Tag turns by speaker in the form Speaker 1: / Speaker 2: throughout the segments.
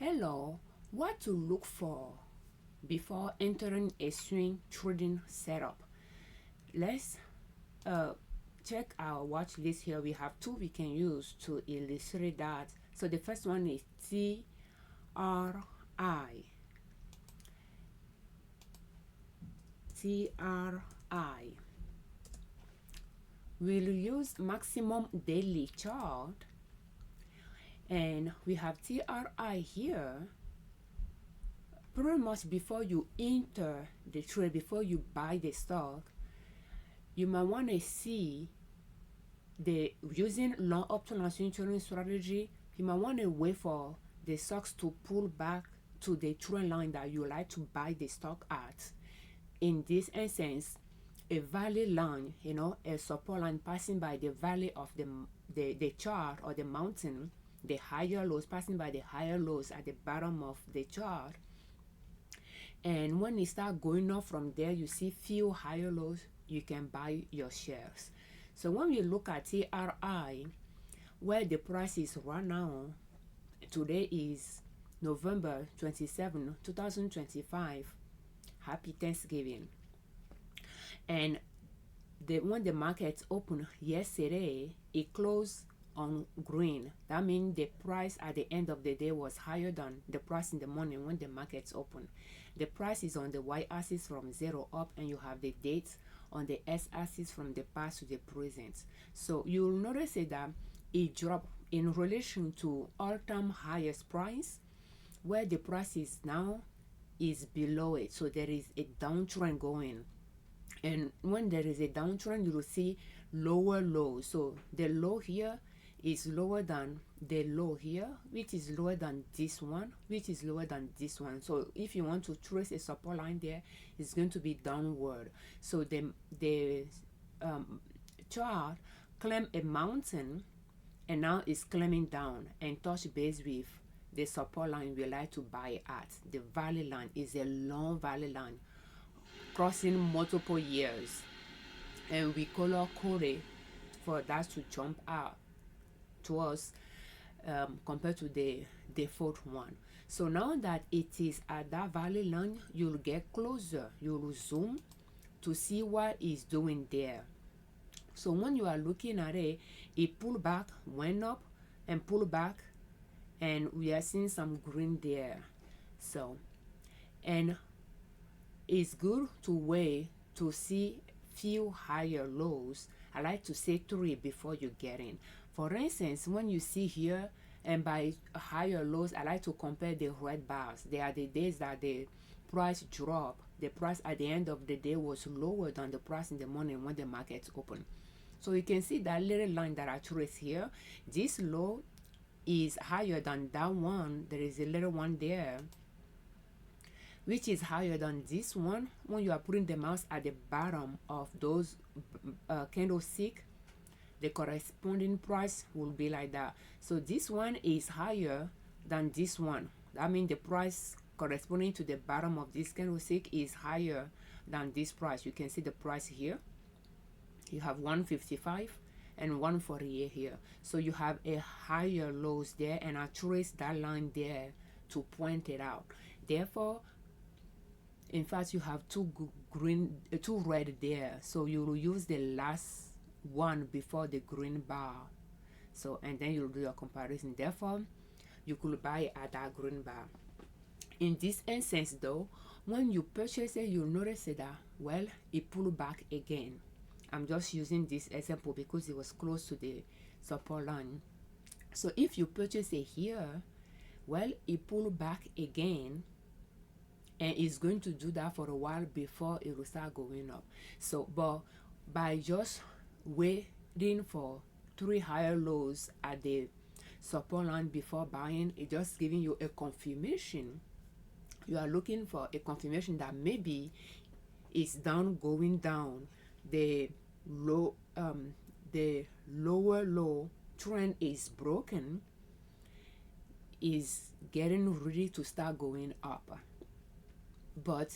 Speaker 1: Hello, what to look for before entering a swing trading setup? Let's check our watch list here. We have two we can use to illustrate that. So the first one is TRI. TRI. We'll use maximum daily chart, and we have TRI here. Pretty much before you enter the trade, before you buy the stock, you might want to see the using long option and swing trading strategy. You might want to wait for the stocks to pull back to the trend line that you like to buy the stock at. In this instance, a valley line, a support line passing by the valley of the chart or the mountain, the higher lows passing by the higher lows at the bottom of the chart. And when it start going up from there, you see few higher lows, you can buy your shares. So when we look at TRI, where the price is right now, today is November 27, 2025. Happy Thanksgiving. And when the market opened yesterday, it closed on green. That means the price at the end of the day was higher than the price in the morning when the markets open. The price is on the y-axis from 0 up, and you have the dates on the s-axis from the past to the present. So you'll notice that it dropped in relation to all-time highest price, where the price is now is below it. So there is a downtrend going, and when there is a downtrend, you will see lower lows. So the low here is lower than the low here, which is lower than this one, which is lower than this one. So if you want to trace a support line there, it's going to be downward. So the chart claimed a mountain, and now it's climbing down and touch base with the support line we like to buy at. The valley line is a long valley line crossing multiple years, and we color code for that to jump out to us compared to the default one. So now that it is at that valley line, you'll get closer, you'll zoom to see what it's doing there. So when you are looking at it pulled back, went up and pulled back, and we are seeing some green there. So, and it's good to wait to see few higher lows. I like to say 3 before you get in. For instance, when you see here, and by higher lows, I like to compare the red bars. They are the days that the price dropped. The price at the end of the day was lower than the price in the morning when the markets open. So you can see that little line that I traced here. This low is higher than that one. There is a little one there, which is higher than this one. When you are putting the mouse at the bottom of those candlestick, the corresponding price will be like that. So this one is higher than this one. That means the price corresponding to the bottom of this candlestick is higher than this price. You can see the price here. You have 155 and 148 here. So you have a higher lows there, and I traced that line there to point it out. Therefore, in fact, you have two red there. So you will use the last one before the green bar. So, and then you'll do your comparison. Therefore, you could buy at that green bar. In this instance though, when you purchase it, you'll notice that, well, it pulled back again. I'm just using this example because it was close to the support line. So if you purchase it here, well, it pulled back again, and it's going to do that for a while before it will start going up. So, but by just waiting for 3 higher lows at the support line before buying, it's just giving you a confirmation. You are looking for a confirmation that maybe it's down, going down. The lower low trend is broken, is getting ready to start going up, but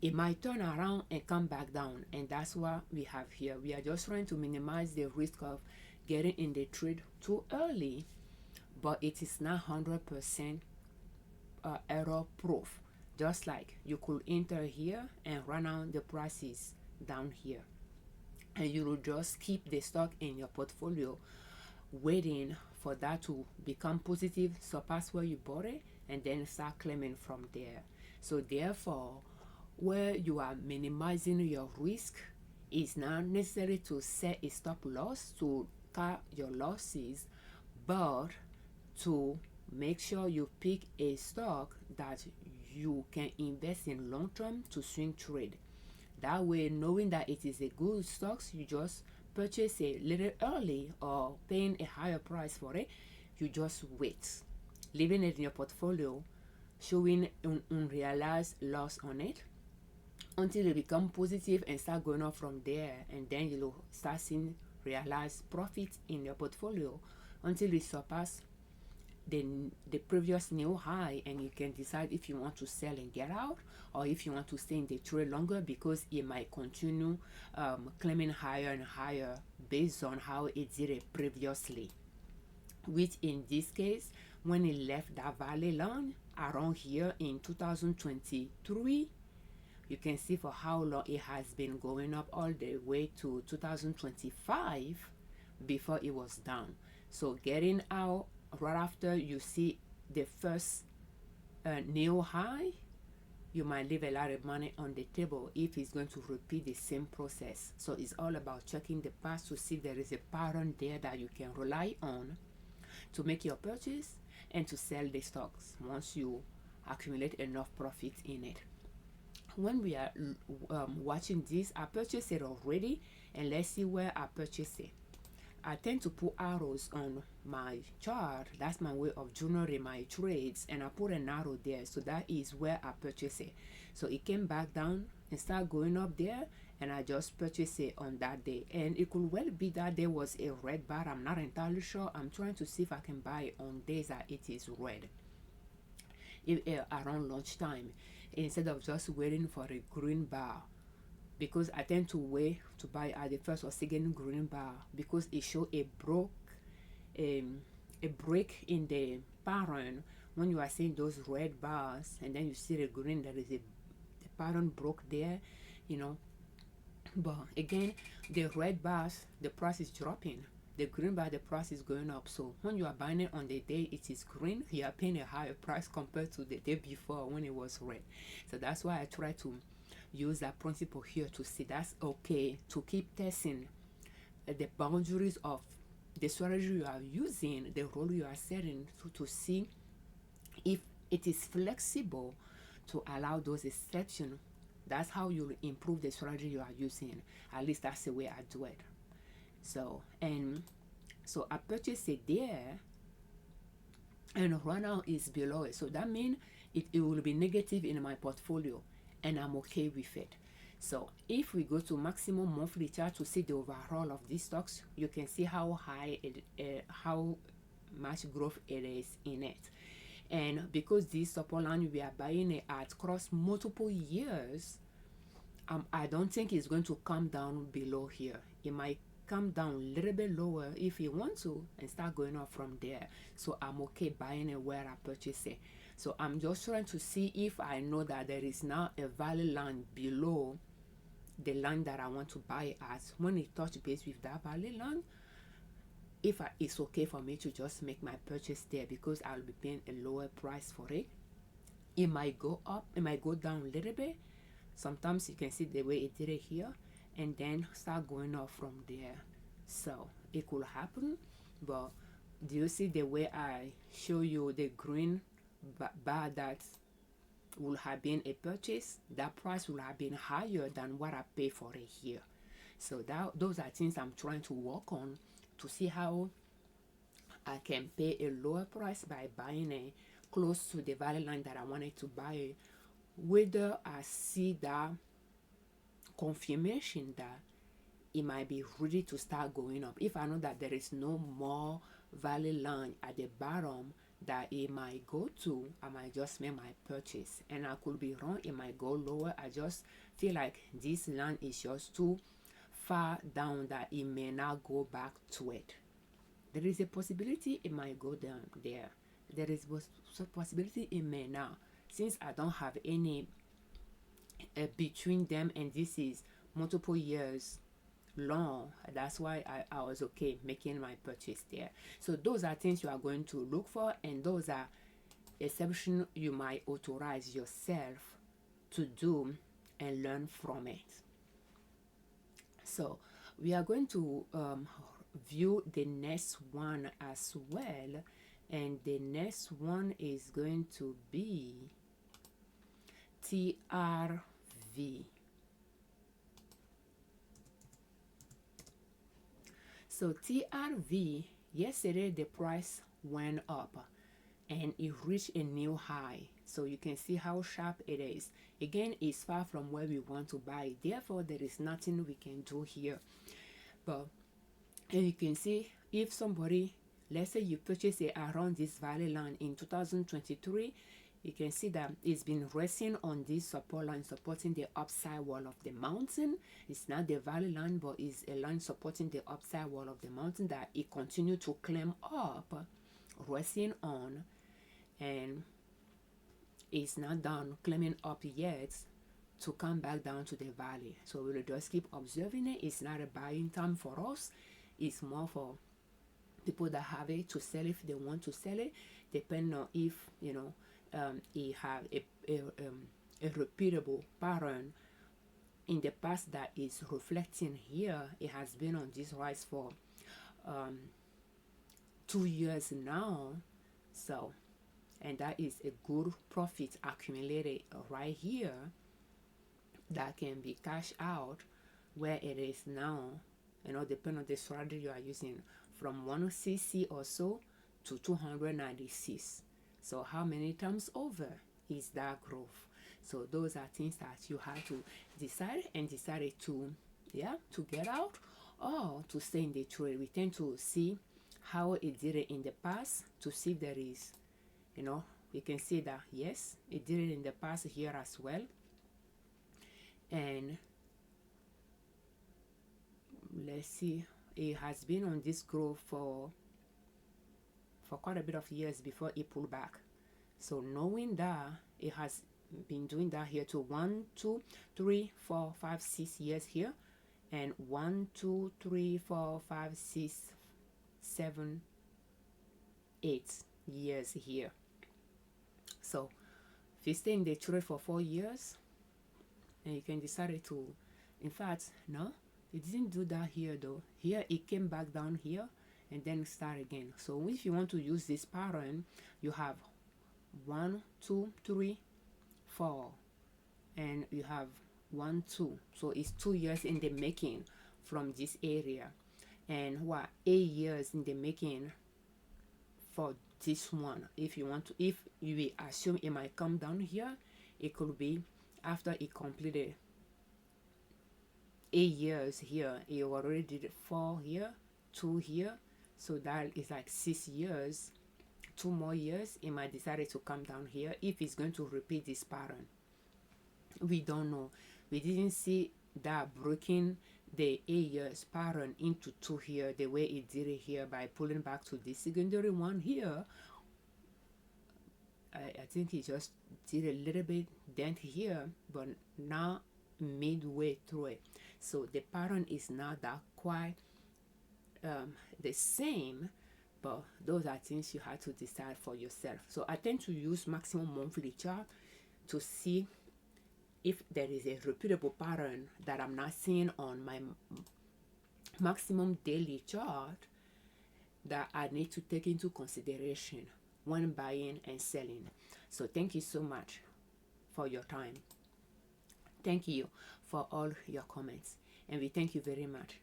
Speaker 1: it might turn around and come back down, and that's what we have here. We are just trying to minimize the risk of getting in the trade too early, but it is not 100% error proof. Just like you could enter here and run out the prices down here, and you will just keep the stock in your portfolio waiting for that to become positive, surpass where you bought it, and then start claiming from there. So therefore, where you are minimizing your risk, is not necessary to set a stop loss to cut your losses, but to make sure you pick a stock that you can invest in long term to swing trade. That way, knowing that it is a good stock, you just purchase a little early, or paying a higher price for it, you just wait, leaving it in your portfolio, showing an unrealized loss on it until it become positive and start going up from there, and then you'll start seeing realized profit in your portfolio until it surpass the previous new high, and you can decide if you want to sell and get out, or if you want to stay in the trade longer, because it might continue climbing higher and higher based on how it did it previously, which in this case, when it left that valley line around here in 2023, you can see for how long it has been going up all the way to 2025 before it was down. So getting out right after you see the first new high, you might leave a lot of money on the table if it's going to repeat the same process. So it's all about checking the past to see if there is a pattern there that you can rely on to make your purchase and to sell the stocks once you accumulate enough profit in it. When we are watching this, I purchased it already, and let's see where I purchased it. I tend to put arrows on my chart. That's my way of journaling my trades, and I put an arrow there, so that is where I purchased it. So it came back down and started going up there, and I just purchased it on that day. And it could well be that there was a red bar. I'm not entirely sure. I'm trying to see if I can buy it on days that it is red, around lunchtime, instead of just waiting for a green bar, because I tend to wait to buy at the first or second green bar, because it show a break in the pattern. When you are seeing those red bars and then you see the green, there is the pattern broke there, you know. But again, the red bars, the price is dropping. The green bar, the price is going up. So when you are buying it on the day it is green, you are paying a higher price compared to the day before when it was red. So that's why I try to use that principle here to see that's okay to keep testing the boundaries of the strategy you are using, the role you are setting, to see if it is flexible to allow those exceptions. That's how you improve the strategy you are using. At least that's the way I do it. So I purchased it there, and right now it's below it. So that means it will be negative in my portfolio, and I'm okay with it. So if we go to maximum monthly chart to see the overall of these stocks, you can see how high how much growth it is in it. And because this support line we are buying it at cross multiple years, I don't think it's going to come down below here. It might come down a little bit lower if you want to and start going up from there. So I'm okay buying it where I purchase it. So I'm just trying to see if I know that there is now a value line below the line that I want to buy at. When it touch base with that value line, it's okay for me to just make my purchase there, because I'll be paying a lower price for it. It might go up, it might go down a little bit. Sometimes you can see the way it did it here, and then start going up from there. So it could happen. But do you see the way I show you the green bar that would have been a purchase? That price would have been higher than what I pay for it here. So those are things I'm trying to work on to see how I can pay a lower price by buying it close to the value line that I wanted to buy it, whether I see that confirmation that it might be ready to start going up. If I know that there is no more value line at the bottom that it might go to, I might just make my purchase. And I could be wrong, it might go lower. I just feel like this line is just too far down that it may not go back to it. There is a possibility it might go down there. there is possibility it may not, since I don't have any between them, and this is multiple years long. That's why I was okay making my purchase there. So those are things you are going to look for, and those are exceptions you might authorize yourself to do and learn from it. So we are going to view the next one as well, and the next one is going to be TRV. So TRV, yesterday the price went up and it reached a new high. So you can see how sharp it is. Again, it's far from where we want to buy. Therefore, there is nothing we can do here. But and you can see, if somebody, let's say you purchase it around this valley line in 2023, you can see that it's been resting on this support line, supporting the upside wall of the mountain. It's not the valley line, but it's a line supporting the upside wall of the mountain that it continued to climb up, resting on, and it's not done climbing up yet to come back down to the valley. So we'll just keep observing it. It's not a buying time for us. It's more for people that have it to sell if they want to sell it, depending on if it have a repeatable pattern in the past that is reflecting here. It has been on this rise for 2 years now. So, and that is a good profit accumulated right here that can be cashed out where it is now, depending on the strategy you are using, from 160 or so to 296. So how many times over is that growth? So those are things that you have to decide, and decided to get out or to stay in the trade. We tend to see how it did it in the past to see if there is, we can see that yes, it did it in the past here as well. And let's see, it has been on this growth for quite a bit of years before it pulled back. So knowing that it has been doing that here to 1, 2, 3, 4, 5, 6 years here, and 1, 2, 3, 4, 5, 6, 7, 8 years here. So if you stay in the trade for 4 years, and you can decide to, in fact, no, it didn't do that here though. Here it came back down here and then start again. So if you want to use this pattern, you have 1, 2, 3, 4, and you have 1, 2. So it's 2 years in the making from this area, and 8 years in the making for this one. If you will assume it might come down here, it could be after it completed 8 years here. It already did 4 here, 2 here, so that is like 6 years. 2 more years, it might decide to come down here if it's going to repeat this pattern. We don't know. We didn't see that breaking the 8 years pattern into 2 here the way it did it here by pulling back to this secondary one here. I think it just did a little bit dent here, but now midway through it. So the pattern is not that quite the same, but those are things you have to decide for yourself. So I tend to use maximum monthly chart to see if there is a repeatable pattern that I'm not seeing on my maximum daily chart that I need to take into consideration when buying and selling. So thank you so much for your time. Thank you for all your comments, and we thank you very much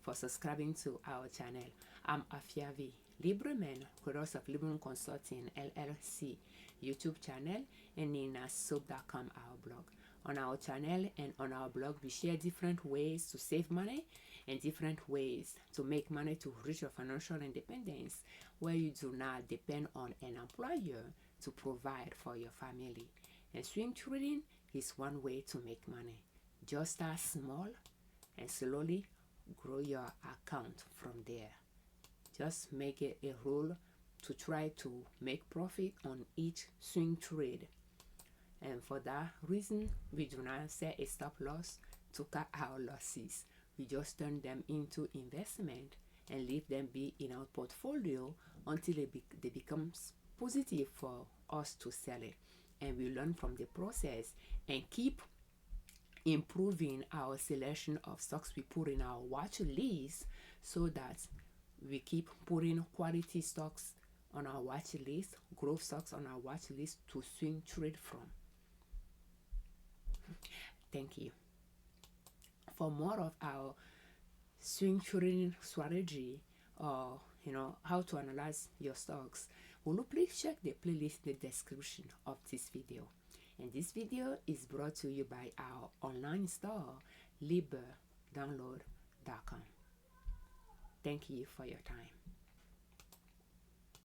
Speaker 1: for subscribing to our channel. I'm Afiavi Liberman, creator of Liberman Consulting L.L.C YouTube channel, and ninasoap.com, our blog. On our channel and on our blog, we share different ways to save money and different ways to make money to reach your financial independence, where you do not depend on an employer to provide for your family. And swing trading is one way to make money. Just start small and slowly grow your account from there. Just make it a rule to try to make profit on each swing trade. And for that reason, we do not set a stop loss to cut our losses. We just turn them into investment and leave them be in our portfolio until they become positive for us to sell it. And we learn from the process and keep improving our selection of stocks we put in our watch list, so that we keep putting quality stocks on our watch list, growth stocks on our watch list to swing trade from. Thank you. For more of our swing trading strategy, or how to analyze your stocks, will you please check the playlist in the description of this video. And this video is brought to you by our online store, liberdownload.com. Thank you for your time.